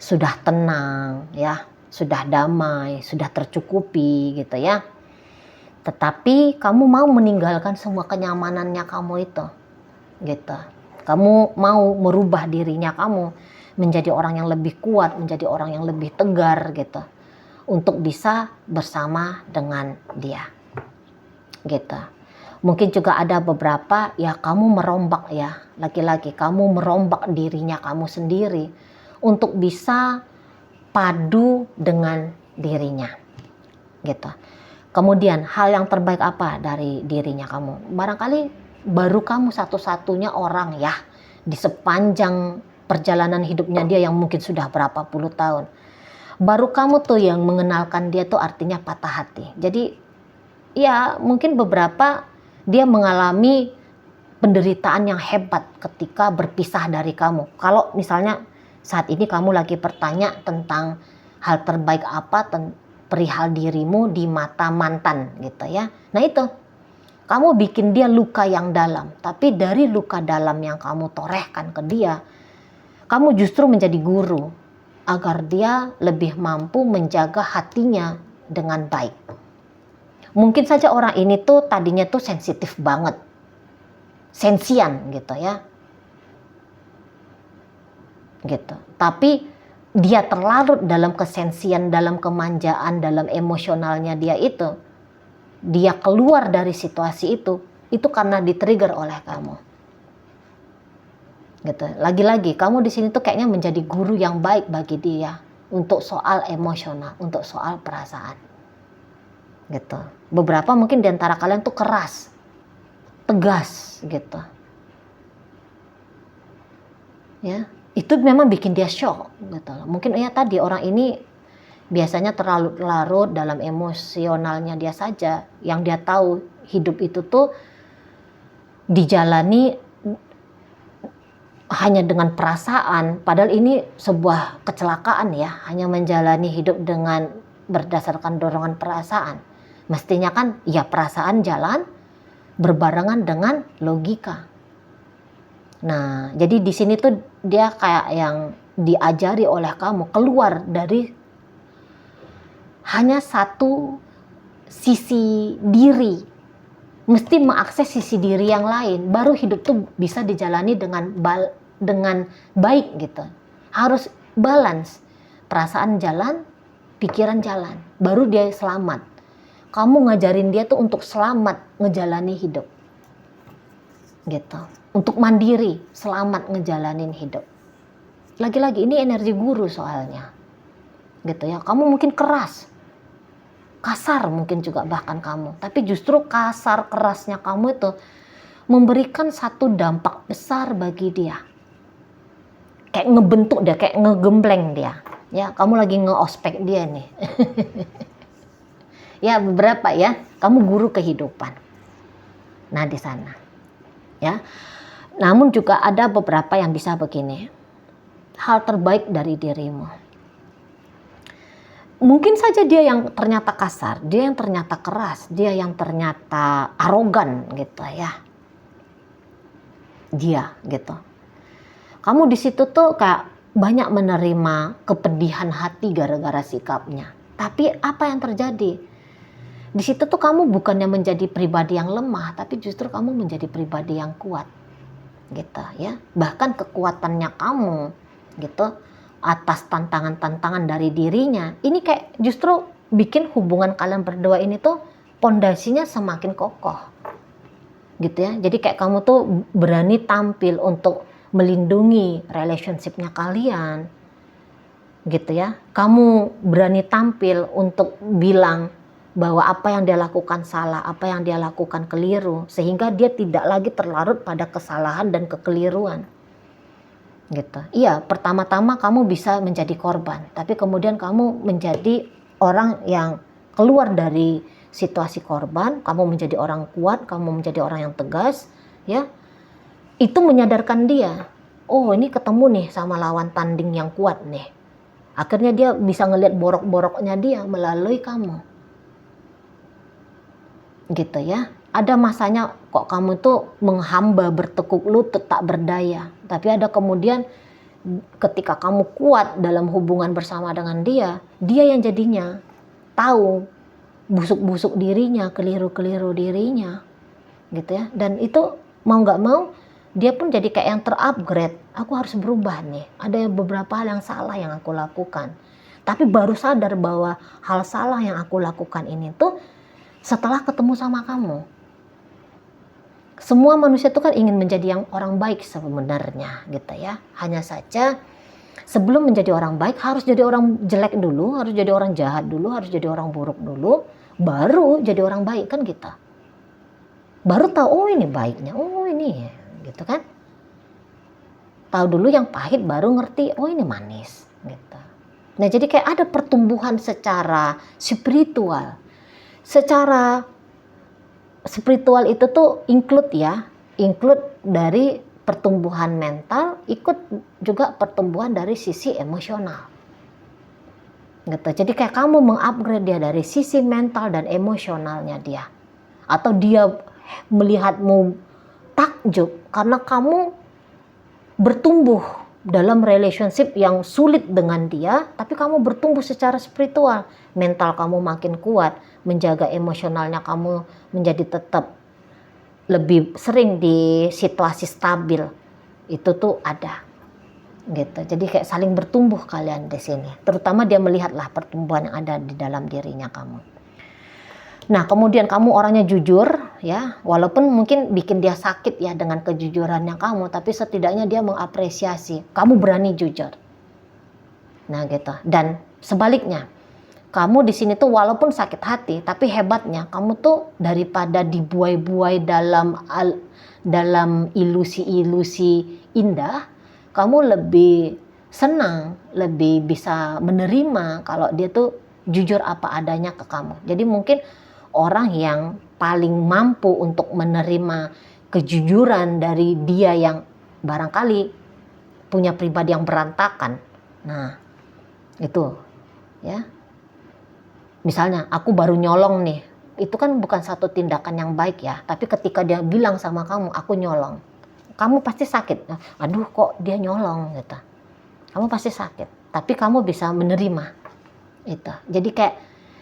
sudah tenang ya, sudah damai, sudah tercukupi gitu ya. Tetapi kamu mau meninggalkan semua kenyamanannya kamu itu. Gitu. Kamu mau merubah dirinya kamu menjadi orang yang lebih kuat, menjadi orang yang lebih tegar gitu, untuk bisa bersama dengan dia, gitu. Mungkin juga ada beberapa ya kamu merombak ya, laki-laki kamu merombak dirinya kamu sendiri untuk bisa padu dengan dirinya, gitu. Kemudian hal yang terbaik apa dari dirinya kamu? Barangkali baru kamu satu-satunya orang ya di sepanjang perjalanan hidupnya dia yang mungkin sudah berapa puluh tahun. Baru kamu tuh yang mengenalkan dia tuh artinya patah hati. Jadi ya mungkin beberapa dia mengalami penderitaan yang hebat ketika berpisah dari kamu. Kalau misalnya saat ini kamu lagi bertanya tentang hal terbaik apa perihal dirimu di mata mantan gitu ya. Nah itu, kamu bikin dia luka yang dalam. Tapi dari luka dalam yang kamu torehkan ke dia, kamu justru menjadi guru agar dia lebih mampu menjaga hatinya dengan baik. Mungkin saja orang ini tuh tadinya tuh sensitif banget, sensian gitu ya, gitu. Tapi dia terlarut dalam kesensian, dalam kemanjaan, dalam emosionalnya dia itu. Dia keluar dari situasi itu karena di-trigger oleh kamu. Gitu. Lagi-lagi kamu di sini tuh kayaknya menjadi guru yang baik bagi dia untuk soal emosional, untuk soal perasaan. Gitu. Beberapa mungkin di antara kalian tuh keras, tegas gitu. Ya, itu memang bikin dia shock gitu. Mungkin ya tadi orang ini biasanya terlalu larut dalam emosionalnya dia saja, yang dia tahu hidup itu tuh dijalani hanya dengan perasaan, padahal ini sebuah kecelakaan ya, hanya menjalani hidup dengan berdasarkan dorongan perasaan. Mestinya kan ya perasaan jalan berbarengan dengan logika. Nah, jadi di sini tuh dia kayak yang diajari oleh kamu keluar dari hanya satu sisi diri, mesti mengakses sisi diri yang lain, baru hidup tuh bisa dijalani dengan baik gitu. Harus balance, perasaan jalan, pikiran jalan, baru dia selamat. Kamu ngajarin dia tuh untuk selamat ngejalani hidup, gitu. Untuk mandiri, selamat ngejalanin hidup. Lagi-lagi ini energi guru soalnya, gitu ya. Kamu mungkin keras, kasar mungkin juga bahkan kamu, tapi justru kasar kerasnya kamu itu memberikan satu dampak besar bagi dia, kayak ngebentuk dia, kayak ngegembleng dia ya. Kamu lagi ngeospek dia nih ya, beberapa ya, kamu guru kehidupan nah di sana ya. Namun juga ada beberapa yang bisa begini, hal terbaik dari dirimu. Mungkin saja dia yang ternyata kasar, dia yang ternyata keras, dia yang ternyata arogan gitu ya. Dia gitu. Kamu di situ tuh kayak banyak menerima kepedihan hati gara-gara sikapnya. Tapi apa yang terjadi? Di situ tuh kamu bukannya menjadi pribadi yang lemah, tapi justru kamu menjadi pribadi yang kuat. Gitu ya. Bahkan kekuatannya kamu gitu atas tantangan-tantangan dari dirinya, ini kayak justru bikin hubungan kalian berdua ini tuh pondasinya semakin kokoh gitu ya. Jadi kayak kamu tuh berani tampil untuk melindungi relationship-nya kalian, gitu ya. Kamu berani tampil untuk bilang bahwa apa yang dia lakukan salah, apa yang dia lakukan keliru, sehingga dia tidak lagi terlarut pada kesalahan dan kekeliruan. Gitu. Iya, pertama-tama kamu bisa menjadi korban, tapi kemudian kamu menjadi orang yang keluar dari situasi korban, kamu menjadi orang kuat, kamu menjadi orang yang tegas, ya. Itu menyadarkan dia, oh ini ketemu nih sama lawan tanding yang kuat nih. Akhirnya dia bisa ngelihat borok-boroknya dia melalui kamu. Gitu ya. Ada masanya kok kamu tuh menghamba, bertekuk lutut, tak berdaya. Tapi ada kemudian ketika kamu kuat dalam hubungan bersama dengan dia yang jadinya tahu busuk-busuk dirinya, keliru-keliru dirinya. Gitu ya. Dan itu mau nggak mau dia pun jadi kayak yang terupgrade. Aku harus berubah nih. Ada beberapa hal yang salah yang aku lakukan. Tapi baru sadar bahwa hal salah yang aku lakukan ini tuh setelah ketemu sama kamu. Semua manusia itu kan ingin menjadi yang orang baik sebenarnya gitu ya. Hanya saja sebelum menjadi orang baik harus jadi orang jelek dulu, harus jadi orang jahat dulu, harus jadi orang buruk dulu, baru jadi orang baik kan kita. Baru tahu oh ini baiknya, oh ini gitu kan. Tahu dulu yang pahit baru ngerti oh ini manis gitu. Nah jadi kayak ada pertumbuhan secara spiritual. Secara spiritual itu tuh include dari pertumbuhan mental, ikut juga pertumbuhan dari sisi emosional. Gitu. Jadi kayak kamu mengupgrade dia dari sisi mental dan emosionalnya dia. Atau dia melihatmu takjub karena kamu bertumbuh dalam relationship yang sulit dengan dia, tapi kamu bertumbuh secara spiritual. Mental kamu makin kuat, menjaga emosionalnya kamu menjadi tetap lebih sering di situasi stabil. Itu tuh ada. Gitu. Jadi kayak saling bertumbuh kalian di sini. Terutama dia melihatlah pertumbuhan yang ada di dalam dirinya kamu. Nah, kemudian kamu orangnya jujur ya, walaupun mungkin bikin dia sakit ya dengan kejujurannya kamu, tapi setidaknya dia mengapresiasi kamu berani jujur. Nah, gitu. Dan sebaliknya, kamu di sini tuh walaupun sakit hati, tapi hebatnya kamu tuh daripada dibuai-buai dalam ilusi-ilusi indah, kamu lebih senang, lebih bisa menerima kalau dia tuh jujur apa adanya ke kamu. Jadi mungkin orang yang paling mampu untuk menerima kejujuran dari dia yang barangkali punya pribadi yang berantakan. Nah, itu ya. Misalnya aku baru nyolong nih, itu kan bukan satu tindakan yang baik ya. Tapi ketika dia bilang sama kamu, aku nyolong, kamu pasti sakit. Aduh kok dia nyolong gitu. Kamu pasti sakit. Tapi kamu bisa menerima itu. Jadi kayak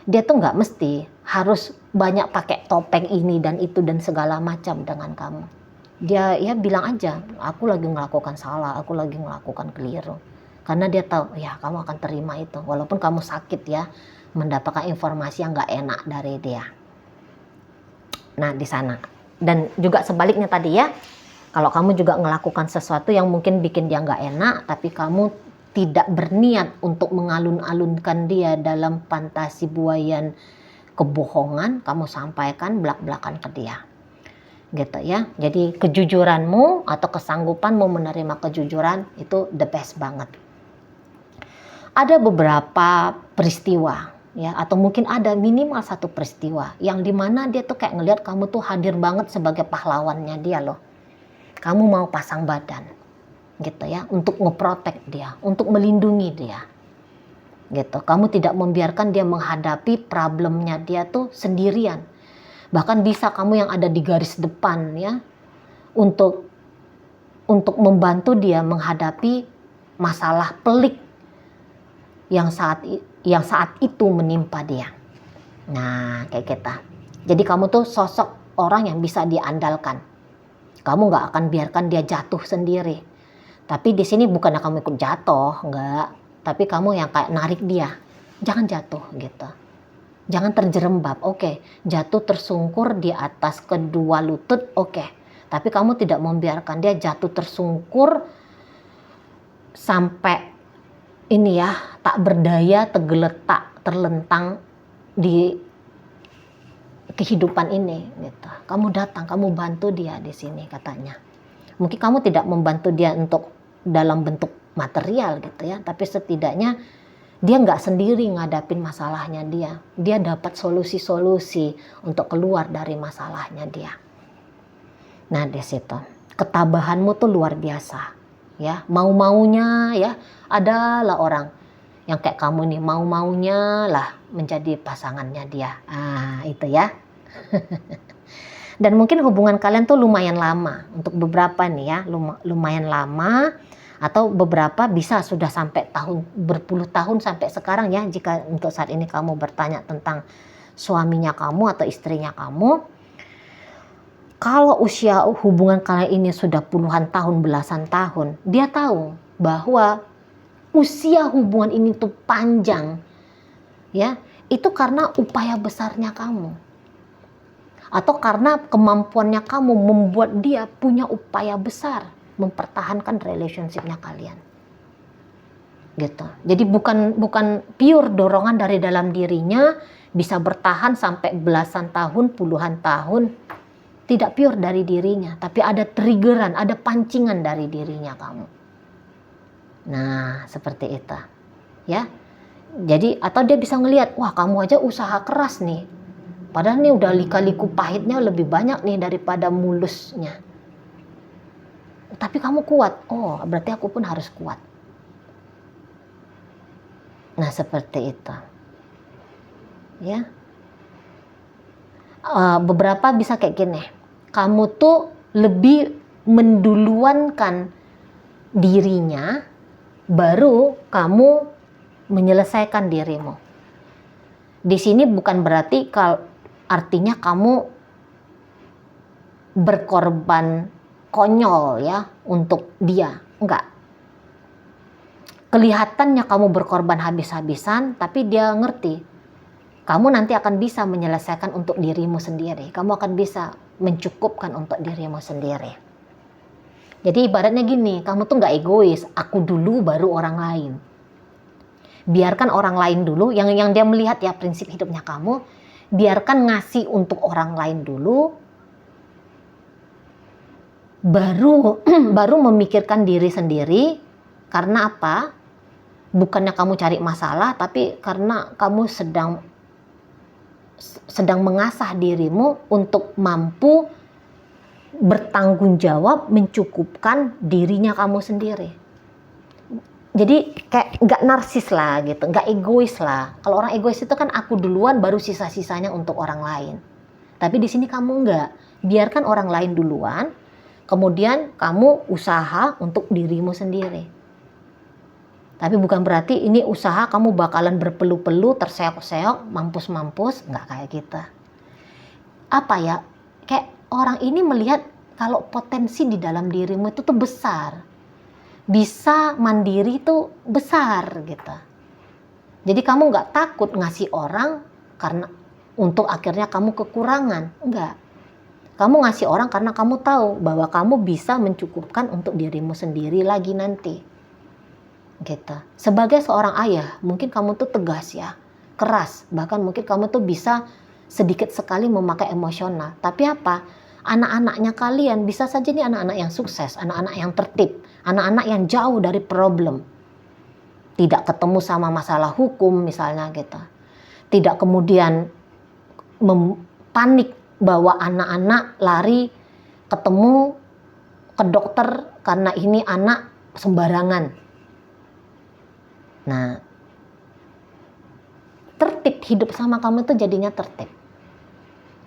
dia tuh nggak mesti harus banyak pakai topeng ini dan itu dan segala macam dengan kamu. Dia ya bilang aja, aku lagi melakukan salah, aku lagi melakukan keliru. Karena dia tahu, ya kamu akan terima itu. Walaupun kamu sakit ya, mendapatkan informasi yang nggak enak dari dia. Nah di sana. Dan juga sebaliknya tadi ya, kalau kamu juga melakukan sesuatu yang mungkin bikin dia nggak enak, tapi kamu tidak berniat untuk mengalun-alunkan dia dalam fantasi buayan kebohongan, kamu sampaikan belak-belakan ke dia. Gitu ya. Jadi kejujuranmu atau kesanggupanmu menerima kejujuran itu the best banget. Ada beberapa peristiwa ya, atau mungkin ada minimal satu peristiwa yang dimana dia tuh kayak ngelihat kamu tuh hadir banget sebagai pahlawannya dia loh. Kamu mau pasang badan gitu ya, untuk ngeprotek dia, untuk melindungi dia gitu. Kamu tidak membiarkan dia menghadapi problemnya dia tuh sendirian. Bahkan bisa kamu yang ada di garis depan ya, untuk membantu dia menghadapi masalah pelik yang saat itu menimpa dia. Nah kayak kita. Jadi kamu tuh sosok orang yang bisa diandalkan. Kamu nggak akan biarkan dia jatuh sendiri. Tapi di sini bukannya kamu ikut jatuh, enggak. Tapi kamu yang kayak narik dia. Jangan jatuh gitu. Jangan terjerembab. Oke. Jatuh tersungkur di atas kedua lutut. Oke. Tapi kamu tidak membiarkan dia jatuh tersungkur sampai ini ya, tak berdaya, tergeletak, terlentang di kehidupan ini gitu. Kamu datang, kamu bantu dia di sini katanya. Mungkin kamu tidak membantu dia untuk dalam bentuk material gitu ya, tapi setidaknya dia nggak sendiri ngadapin masalahnya dia. Dia dapat solusi-solusi untuk keluar dari masalahnya dia. Nah, di situ ketabahanmu tuh luar biasa ya. Mau-maunya ya, adalah orang yang kayak kamu nih, mau-maunya lah menjadi pasangannya dia. Itu ya. Dan mungkin hubungan kalian tuh lumayan lama. Untuk beberapa nih ya, lumayan lama. Atau beberapa bisa sudah sampai berpuluh tahun sampai sekarang ya. Jika untuk saat ini kamu bertanya tentang suaminya kamu atau istrinya kamu. Kalau usia hubungan kalian ini sudah puluhan tahun, belasan tahun, dia tahu bahwa usia hubungan ini tuh panjang, ya, itu karena upaya besarnya kamu, atau karena kemampuannya kamu membuat dia punya upaya besar mempertahankan relationship-nya kalian, gitu. Jadi bukan pure dorongan dari dalam dirinya bisa bertahan sampai belasan tahun, puluhan tahun. Tidak pure dari dirinya, tapi ada triggeran, ada pancingan dari dirinya kamu. Nah, seperti itu. Ya. Jadi atau dia bisa ngelihat, wah kamu aja usaha keras nih. Padahal nih udah lika-liku pahitnya lebih banyak nih daripada mulusnya. Tapi kamu kuat. Oh, berarti aku pun harus kuat. Nah, seperti itu. Ya. Beberapa bisa kayak gini. Kamu tuh lebih menduluankan dirinya, baru kamu menyelesaikan dirimu. Di sini bukan berarti artinya kamu berkorban konyol ya untuk dia, enggak. Kelihatannya kamu berkorban habis-habisan, tapi dia ngerti. Kamu nanti akan bisa menyelesaikan untuk dirimu sendiri. Kamu akan bisa mencukupkan untuk dirimu sendiri. Jadi ibaratnya gini, kamu tuh nggak egois. Aku dulu baru orang lain. Biarkan orang lain dulu, yang dia melihat ya prinsip hidupnya kamu. Biarkan ngasih untuk orang lain dulu. Baru memikirkan diri sendiri. Karena apa? Bukannya kamu cari masalah, tapi karena kamu sedang mengasah dirimu untuk mampu bertanggung jawab mencukupkan dirinya kamu sendiri. Jadi kayak nggak narsis lah gitu, nggak egois lah. Kalau orang egois itu kan aku duluan baru sisa-sisanya untuk orang lain. Tapi di sini kamu nggak, biarkan orang lain duluan, kemudian kamu usaha untuk dirimu sendiri. Tapi bukan berarti ini usaha kamu bakalan berpeluh-peluh, terseok-seok, mampus-mampus, nggak kayak gitu. Apa ya, kayak orang ini melihat kalau potensi di dalam dirimu itu tuh besar. Bisa mandiri tuh besar gitu. Jadi kamu nggak takut ngasih orang karena untuk akhirnya kamu kekurangan, enggak. Kamu ngasih orang karena kamu tahu bahwa kamu bisa mencukupkan untuk dirimu sendiri lagi nanti. Gitu. Sebagai seorang ayah, mungkin kamu tuh tegas ya, keras, bahkan mungkin kamu tuh bisa sedikit sekali memakai emosional. Tapi apa? Anak-anaknya kalian bisa saja nih anak-anak yang sukses, anak-anak yang tertib, anak-anak yang jauh dari problem. Tidak ketemu sama masalah hukum misalnya gitu. Tidak kemudian panik bahwa anak-anak lari ketemu ke dokter karena ini anak sembarangan. Nah, tertib hidup sama kamu itu jadinya tertib,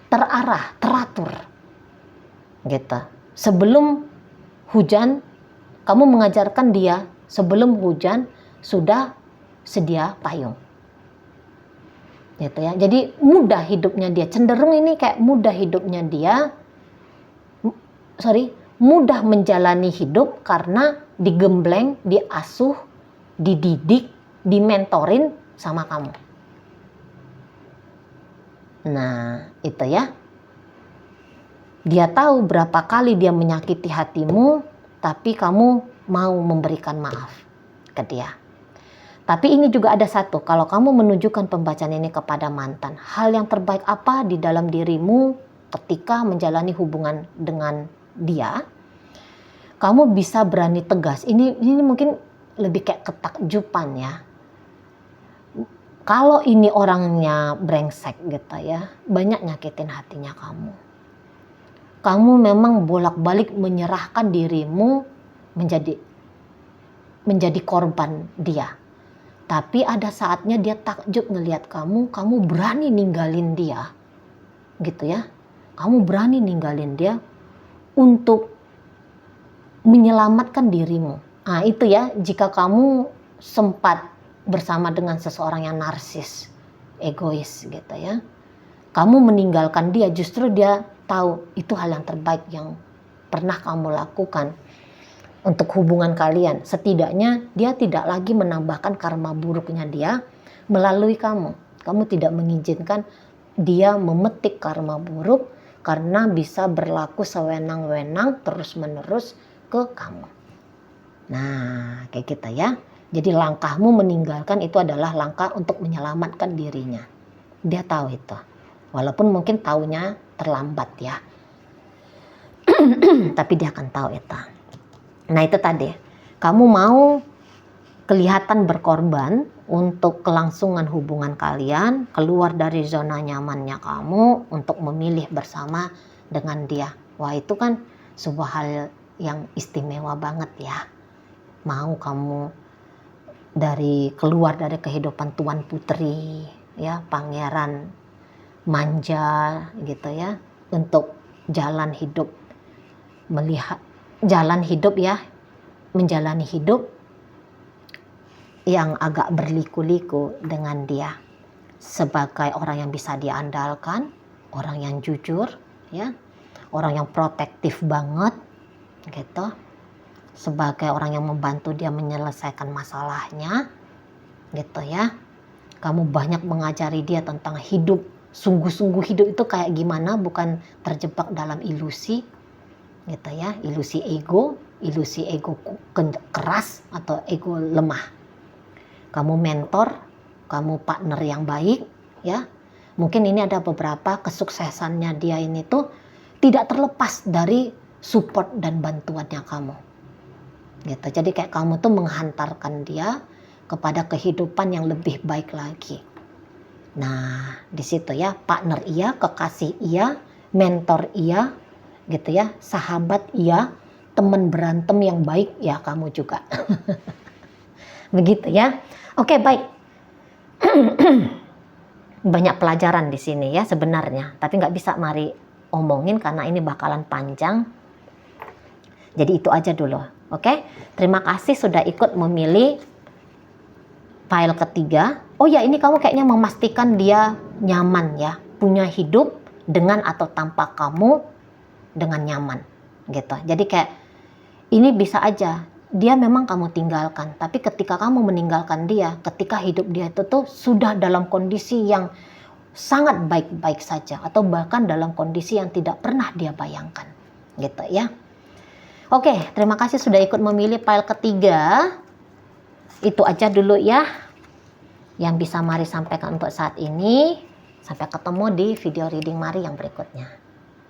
terarah, teratur, gitu. Sebelum hujan, kamu mengajarkan dia sebelum hujan sudah sedia payung, gitu ya. Jadi mudah hidupnya dia, cenderung ini kayak mudah hidupnya dia, mudah menjalani hidup karena digembleng, diasuh, dididik, dimentorin sama kamu. Nah, itu ya. Dia tahu berapa kali dia menyakiti hatimu, tapi kamu mau memberikan maaf ke dia. Tapi ini juga ada satu, kalau kamu menunjukkan pembacaan ini kepada mantan, hal yang terbaik apa di dalam dirimu ketika menjalani hubungan dengan dia, kamu bisa berani tegas. Ini mungkin lebih kayak ketakjuban ya. Kalau ini orangnya brengsek gitu ya, banyak nyakitin hatinya kamu. Kamu memang bolak-balik menyerahkan dirimu menjadi korban dia. Tapi ada saatnya dia takjub ngelihat kamu berani ninggalin dia. Gitu ya. Kamu berani ninggalin dia untuk menyelamatkan dirimu. Nah, itu ya, jika kamu sempat bersama dengan seseorang yang narsis, egois gitu ya. Kamu meninggalkan dia, justru dia tahu itu hal yang terbaik yang pernah kamu lakukan untuk hubungan kalian. Setidaknya dia tidak lagi menambahkan karma buruknya dia melalui kamu. Kamu tidak mengizinkan dia memetik karma buruk karena bisa berlaku sewenang-wenang terus-menerus ke kamu. Nah, kayak gitu ya. Jadi langkahmu meninggalkan itu adalah langkah untuk menyelamatkan dirinya. Dia tahu itu. Walaupun mungkin taunya terlambat ya. Tapi dia akan tahu itu. Nah, itu tadi. Kamu mau kelihatan berkorban untuk kelangsungan hubungan kalian, keluar dari zona nyamannya kamu untuk memilih bersama dengan dia. Wah, itu kan sebuah hal yang istimewa banget ya. Mau kamu keluar dari kehidupan tuan putri ya, pangeran manja gitu ya, untuk jalan hidup, melihat jalan hidup ya, menjalani hidup yang agak berliku-liku dengan dia sebagai orang yang bisa diandalkan, orang yang jujur ya, orang yang protektif banget gitu, sebagai orang yang membantu dia menyelesaikan masalahnya gitu ya. Kamu banyak mengajari dia tentang hidup, sungguh-sungguh hidup itu kayak gimana, bukan terjebak dalam ilusi gitu ya, ilusi ego keras atau ego lemah. Kamu mentor, kamu partner yang baik ya. Mungkin ini ada beberapa kesuksesannya dia ini tuh tidak terlepas dari support dan bantuannya kamu. Gitu. Jadi kayak kamu tuh menghantarkan dia kepada kehidupan yang lebih baik lagi. Nah, di situ ya, partner iya, kekasih iya, mentor iya, gitu ya, sahabat iya, teman berantem yang baik ya kamu juga. Begitu ya. Oke, baik. Banyak pelajaran di sini ya sebenarnya, tapi nggak bisa mari omongin karena ini bakalan panjang. Jadi itu aja dulu. Oke, terima kasih sudah ikut memilih file ketiga. Oh ya, ini kamu kayaknya memastikan dia nyaman ya, punya hidup dengan atau tanpa kamu dengan nyaman gitu. Jadi kayak ini bisa aja dia memang kamu tinggalkan, tapi ketika kamu meninggalkan dia, ketika hidup dia itu tuh sudah dalam kondisi yang sangat baik-baik saja, atau bahkan dalam kondisi yang tidak pernah dia bayangkan gitu ya. Oke, terima kasih sudah ikut memilih file ketiga. Itu aja dulu ya yang bisa Mari sampaikan untuk saat ini. Sampai ketemu di video reading Mari yang berikutnya.